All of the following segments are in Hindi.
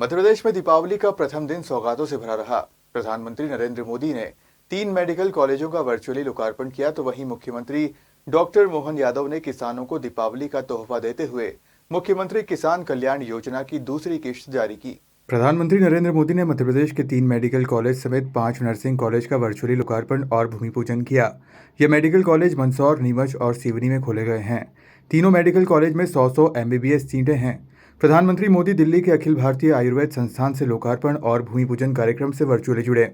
मध्य प्रदेश में दीपावली का प्रथम दिन सौगातों से भरा रहा। प्रधानमंत्री नरेंद्र मोदी ने 3 मेडिकल कॉलेजों का वर्चुअली लोकार्पण किया, तो वहीं मुख्यमंत्री डॉक्टर मोहन यादव ने किसानों को दीपावली का तोहफा देते हुए मुख्यमंत्री किसान कल्याण योजना की दूसरी किश्त जारी की। प्रधानमंत्री नरेंद्र मोदी ने मध्य प्रदेश के 3 मेडिकल कॉलेज समेत 5 नर्सिंग कॉलेज का वर्चुअली लोकार्पण और भूमि पूजन किया। ये मेडिकल कॉलेज मंदसौर, नीमच और सिवनी में खोले गए हैं। तीनों मेडिकल कॉलेज में 100 MBBS सीटें हैं। प्रधानमंत्री मोदी दिल्ली के अखिल भारतीय आयुर्वेद संस्थान से लोकार्पण और भूमि पूजन कार्यक्रम से वर्चुअली जुड़े।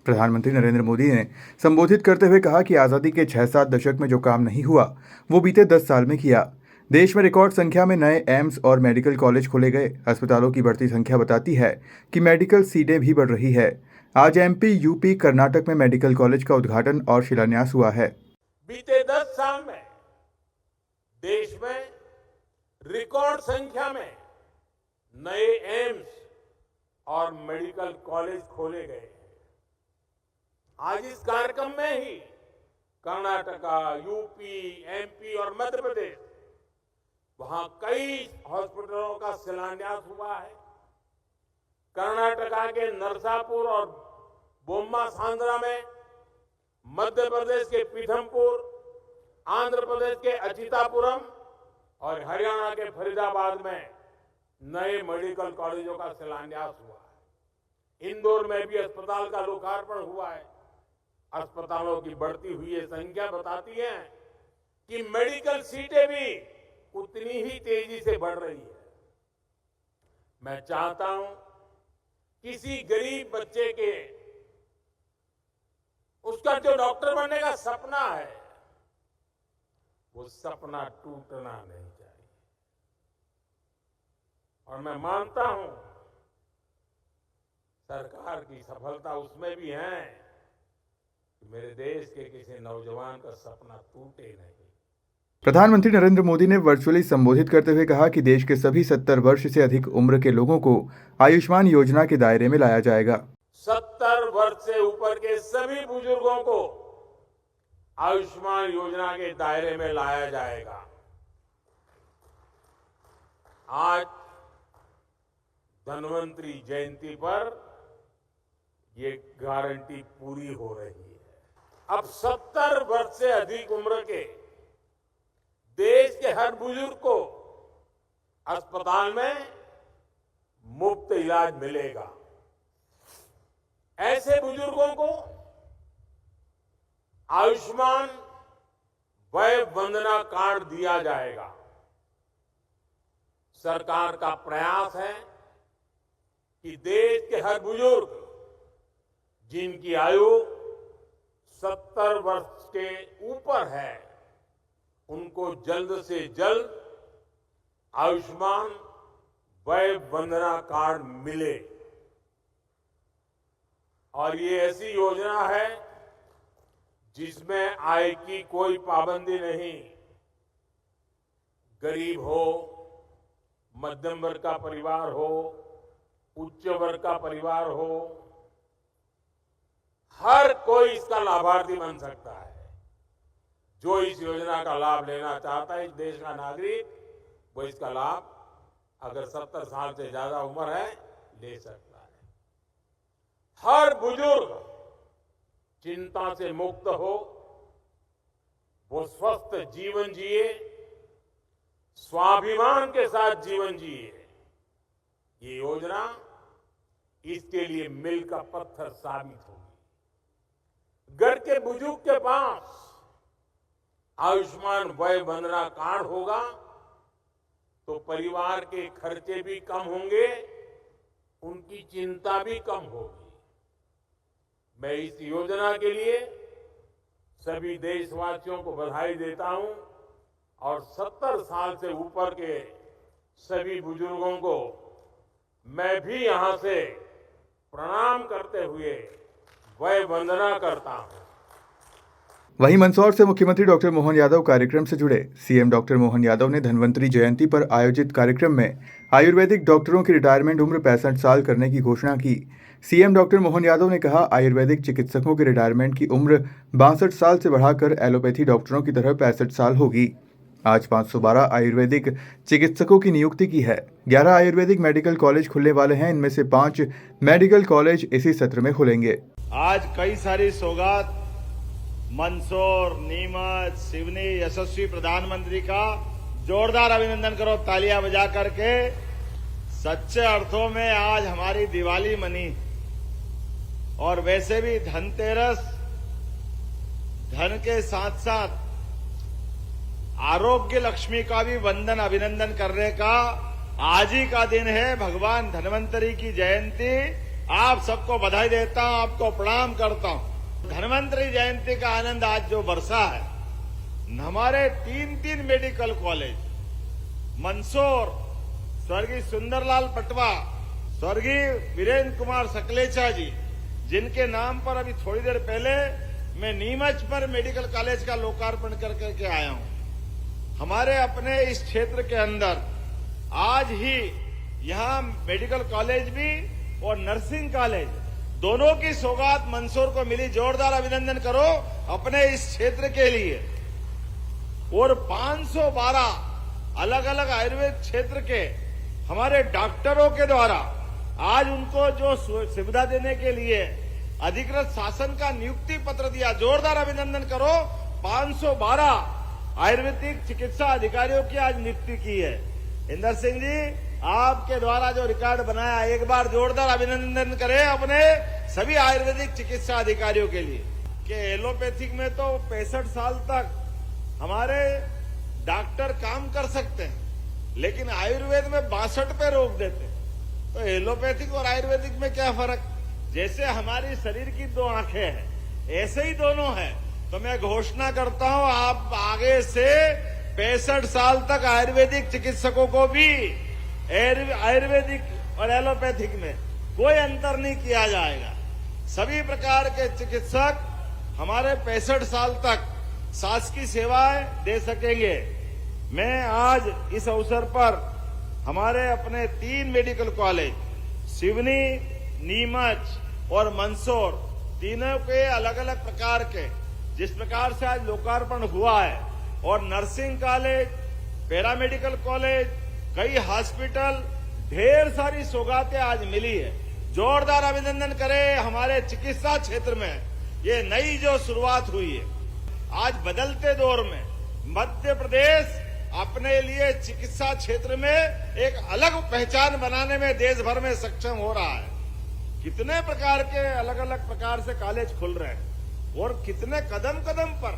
प्रधानमंत्री नरेंद्र मोदी ने संबोधित करते हुए कहा कि आज़ादी के 6-7 दशक में जो काम नहीं हुआ वो बीते 10 साल में किया। देश में रिकॉर्ड संख्या में नए एम्स और मेडिकल कॉलेज खोले गए। अस्पतालों की बढ़ती संख्या बताती है कि मेडिकल सीटें भी बढ़ रही है। आज MP, UP, कर्नाटक में मेडिकल कॉलेज का उद्घाटन और शिलान्यास हुआ है। बीते 10 साल में देश में रिकॉर्ड संख्या में नए एम्स और मेडिकल कॉलेज खोले गए हैं। आज इस कार्यक्रम में ही कर्नाटका, यूपी, MP और मध्य प्रदेश, वहां कई हॉस्पिटलों का शिलान्यास हुआ है। कर्नाटका के नरसापुर और बोम्मा सांद्रा में, मध्य प्रदेश के पीथमपुर, आंध्र प्रदेश के अचितापुरम और हरियाणा के फरीदाबाद में नए मेडिकल कॉलेजों का शिलान्यास हुआ है। इंदौर में भी अस्पताल का लोकार्पण हुआ है। अस्पतालों की बढ़ती हुई ये संख्या बताती है कि मेडिकल सीटें भी उतनी ही तेजी से बढ़ रही है। मैं चाहता हूं किसी गरीब बच्चे के उसका जो डॉक्टर बनने का सपना है वो सपना टूटना नहीं चाहिए। और मैं मानता हूं सरकार की सफलता उसमें भी है कि मेरे देश के किसी नौजवान का सपना टूटे नहीं। प्रधानमंत्री नरेंद्र मोदी ने वर्चुअली संबोधित करते हुए कहा कि देश के सभी 70 वर्ष से अधिक उम्र के लोगों को आयुष्मान योजना के दायरे में लाया जाएगा। 70 वर्ष से ऊपर के सभी बुजुर्गों को आयुष्मान योजना के दायरे में लाया जाएगा। आज धन्वंतरी जयंती पर ये गारंटी पूरी हो रही है। अब 70 वर्ष से अधिक उम्र के देश के हर बुजुर्ग को अस्पताल में मुफ्त इलाज मिलेगा। ऐसे बुजुर्गों को आयुष्मान वय वंदना कार्ड दिया जाएगा। सरकार का प्रयास है कि देश के हर बुजुर्ग जिनकी आयु 70 वर्ष के ऊपर है उनको जल्द से जल्द आयुष्मान वय वंदना कार्ड मिले। और ये ऐसी योजना है जिसमें आय की कोई पाबंदी नहीं। गरीब हो, मध्यम वर्ग का परिवार हो, उच्च वर्ग का परिवार हो, हर कोई इसका लाभार्थी बन सकता है। जो इस योजना का लाभ लेना चाहता है, इस देश का नागरिक, वो इसका लाभ अगर 70 साल से ज्यादा उम्र है ले सकता है। हर बुजुर्ग चिंता से मुक्त हो, वो स्वस्थ जीवन जिए, स्वाभिमान के साथ जीवन जिए। ये योजना इसके लिए मील का पत्थर साबित होगी। घर के बुजुर्ग के पास आयुष्मान वय वंदना कार्ड होगा तो परिवार के खर्चे भी कम होंगे, उनकी चिंता भी कम होगी। मैं इस योजना के लिए सभी देशवासियों को बधाई देता हूं और 70 साल से ऊपर के सभी बुजुर्गों को मैं भी यहां से प्रणाम करते हुए वय वंदना करता हूं। वहीं मंदसौर से मुख्यमंत्री डॉक्टर मोहन यादव कार्यक्रम से जुड़े। CM डॉक्टर मोहन यादव ने धन्वंतरी जयंती पर आयोजित कार्यक्रम में आयुर्वेदिक डॉक्टरों की रिटायरमेंट उम्र 65 साल करने की घोषणा की। CM डॉक्टर मोहन यादव ने कहा, आयुर्वेदिक चिकित्सकों के रिटायरमेंट की उम्र 62 साल से बढ़ाकर एलोपैथी डॉक्टरों की तरह 65 साल होगी। आज 512 आयुर्वेदिक चिकित्सकों की नियुक्ति की है। 11 आयुर्वेदिक मेडिकल कॉलेज खुलने वाले हैं। इनमें से 5 मेडिकल कॉलेज इसी सत्र में खुलेंगे। आज कई सारी सौगात मंदसौर, नीमच, सिवनी यशस्वी प्रधानमंत्री का जोरदार अभिनंदन करो तालियां बजा करके। सच्चे अर्थों में आज हमारी दिवाली मनी और वैसे भी धनतेरस धन के साथ साथ आरोग्य लक्ष्मी का भी वंदन अभिनंदन करने का आज ही का दिन है। भगवान धन्वंतरी की जयंती। आप सबको बधाई देता हूं, आपको प्रणाम करता हूं। धन्वंतरी जयंती का आनंद आज जो बरसा है, हमारे 3 मेडिकल कॉलेज मंदसौर स्वर्गीय सुंदरलाल पटवा, स्वर्गीय वीरेंद्र कुमार सकलेचा जी, जिनके नाम पर अभी थोड़ी देर पहले मैं नीमच पर मेडिकल कॉलेज का लोकार्पण करके आया हूं। हमारे अपने इस क्षेत्र के अंदर आज ही यहां मेडिकल कॉलेज भी और नर्सिंग कॉलेज दोनों की सौगात मंदसौर को मिली। जोरदार अभिनंदन करो अपने इस क्षेत्र के लिए। और 512 अलग अलग आयुर्वेद क्षेत्र के हमारे डॉक्टरों के द्वारा आज उनको जो सुविधा देने के लिए अधिकृत शासन का नियुक्ति पत्र दिया। जोरदार अभिनंदन करो। 512 आयुर्वेदिक चिकित्सा अधिकारियों की आज नियुक्ति की है। इंदर सिंह जी, आपके द्वारा जो रिकॉर्ड बनाया, एक बार जोरदार अभिनंदन करें अपने सभी आयुर्वेदिक चिकित्सा अधिकारियों के लिए। कि एलोपैथिक में तो 65 साल तक हमारे डॉक्टर काम कर सकते हैं, लेकिन आयुर्वेद में 62 पे रोक देते। तो एलोपैथिक और आयुर्वेदिक में क्या फर्क? जैसे हमारी शरीर की 2 आंखें हैं, ऐसे ही दोनों हैं। तो मैं घोषणा करता हूं, आप आगे से 65 साल तक आयुर्वेदिक चिकित्सकों को भी आयुर्वेदिक और एलोपैथिक में कोई अंतर नहीं किया जाएगा। सभी प्रकार के चिकित्सक हमारे 65 साल तक शासकीय सेवाएं दे सकेंगे। मैं आज इस अवसर पर हमारे अपने 3 मेडिकल कॉलेज सिवनी, नीमच और मंदसौर, तीनों के अलग अलग प्रकार के जिस प्रकार से आज लोकार्पण हुआ है, और नर्सिंग कॉलेज, पैरामेडिकल कॉलेज, कई हॉस्पिटल, ढेर सारी सौगातें आज मिली है। जोरदार अभिनंदन करें हमारे चिकित्सा क्षेत्र में ये नई जो शुरुआत हुई है। आज बदलते दौर में मध्य प्रदेश अपने लिए चिकित्सा क्षेत्र में एक अलग पहचान बनाने में देश भर में सक्षम हो रहा है। कितने प्रकार के अलग अलग प्रकार से कॉलेज खुल रहे हैं और कितने कदम कदम पर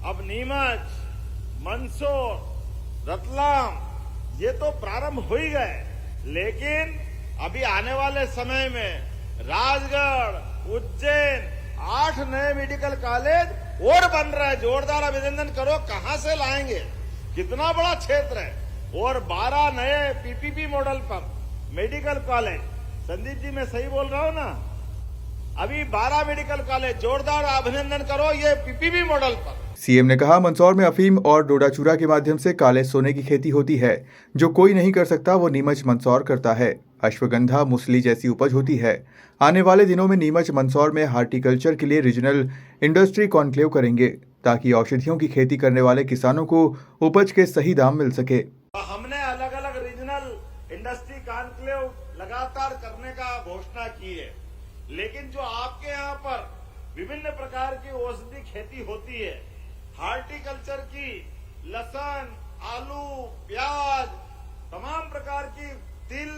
अब नीमच, मंदसौर, रतलाम ये तो प्रारंभ हो ही गए, लेकिन अभी आने वाले समय में राजगढ़, उज्जैन 8 नए मेडिकल कॉलेज और बन रहे हैं। जोरदार अभिनंदन करो। कहां से लाएंगे? कितना बड़ा क्षेत्र है। और 12 नए पीपीपी मॉडल पर मेडिकल कॉलेज। संदीप जी, मैं सही बोल रहा हूं ना? अभी 12 मेडिकल कॉलेज। जोरदार अभिनंदन करो ये पीपीपी मॉडल पर। सीएम ने कहा, मंदसौर में अफीम और डोडा चूरा के माध्यम से काले सोने की खेती होती है। जो कोई नहीं कर सकता वो नीमच मंदसौर करता है। अश्वगंधा, मूसली जैसी उपज होती है। आने वाले दिनों में नीमच मंदसौर में हार्टिकल्चर के लिए रीजनल इंडस्ट्री कॉन्क्लेव करेंगे, ताकि औषधियों की खेती करने वाले किसानों को उपज के सही दाम मिल सके। हमने अलग अलग रीजनल इंडस्ट्री कॉन्क्लेव लगातार करने का घोषणा की है, लेकिन जो आपके यहाँ पर विभिन्न प्रकार की औषधि खेती होती है, हार्टिकल्चर की, लहसुन, आलू, प्याज, तमाम प्रकार की तिल,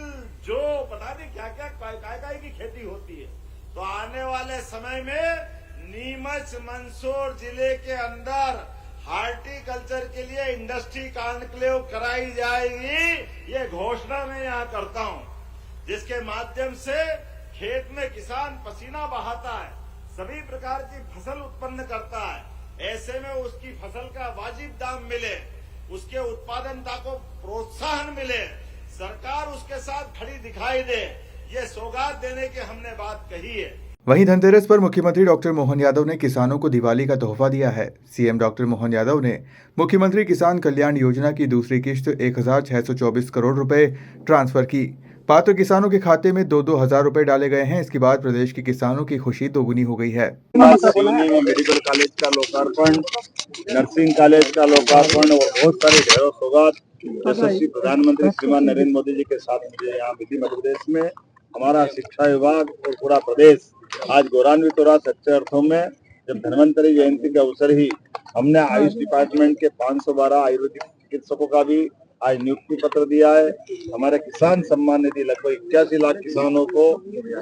जो पता नहीं क्या क्या काय की खेती होती है। तो आने वाले समय में नीमच मंदसौर जिले के अंदर हार्टिकल्चर के लिए इंडस्ट्री कॉन्क्लेव कराई जाएगी। ये घोषणा मैं यहाँ करता हूँ, जिसके माध्यम से खेत में किसान पसीना बहाता है, सभी प्रकार की फसल उत्पन्न करता है। ऐसे में उसकी फसल का वाजिब दाम मिले, उसके उत्पादनता को प्रोत्साहन मिले, सरकार उसके साथ खड़ी दिखाई दे। ये सौगात देने की हमने बात कही है। वहीं धनतेरस पर मुख्यमंत्री डॉक्टर मोहन यादव ने किसानों को दिवाली का तोहफा दिया है। सीएम डॉक्टर मोहन यादव ने मुख्यमंत्री किसान कल्याण योजना की दूसरी किश्त 1,624 करोड़ रुपए ट्रांसफर की। पात्र किसानों के खाते में 2-2 हजार रुपए डाले गए हैं। इसके बाद प्रदेश के किसानों की खुशी दोगुनी हो गई है। सिवनी में मेडिकल कॉलेज का लोकार्पण, नर्सिंग कॉलेज का लोकार्पण और बहुत सारे ढेरों सौगात यशस्वी प्रधानमंत्री श्रीमान नरेंद्र मोदी जी के साथ मुझे यहाँ विधि मध्य प्रदेश में हमारा शिक्षा विभाग और पूरा प्रदेश आज गौरवान्वित हो रहा। सच्चे अर्थों में जब धन्वंतरी जयंती के अवसर ही हमने आयुष डिपार्टमेंट के 512 आयुर्वेदिक चिकित्सकों का भी आज नियुक्ति पत्र दिया है। हमारे किसान सम्मान निधि लगभग 81 लाख किसानों को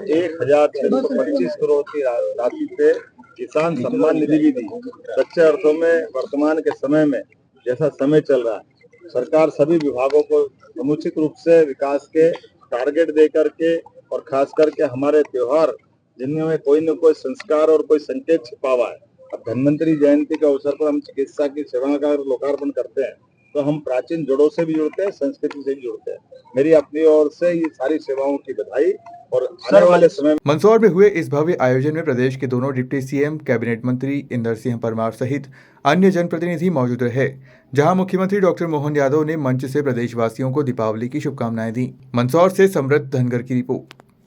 1625 करोड़ की राशि पे किसान सम्मान निधि भी दी। सच्चे अर्थों में वर्तमान के समय में जैसा समय चल रहा है, सरकार सभी विभागों को समुचित रूप से विकास के टारगेट दे करके और खास करके हमारे त्योहार जिनमें कोई न कोई संस्कार और कोई संकेत छिपा हुआ है। अब धन्वंतरी जयंती के अवसर पर हम चिकित्सा की सेवा का लोकार्पण करते हैं तो हम प्राचीन जड़ों से भी जुड़ते हैं, संस्कृति से भी जुड़ते हैं। मेरी अपनी ओर से ये सारी सेवाओं की बधाई और आने वाले समय में मंदसौर में हुए इस भव्य आयोजन में प्रदेश के दोनों डिप्टी सीएम, कैबिनेट मंत्री इंदर सिंह परमार सहित अन्य जनप्रतिनिधि मौजूद रहे, जहां मुख्यमंत्री डॉक्टर मोहन यादव ने मंच से प्रदेशवासियों को दीपावली की शुभकामनाएं दी। मंदसौर से समृद्ध धनगर की रिपोर्ट।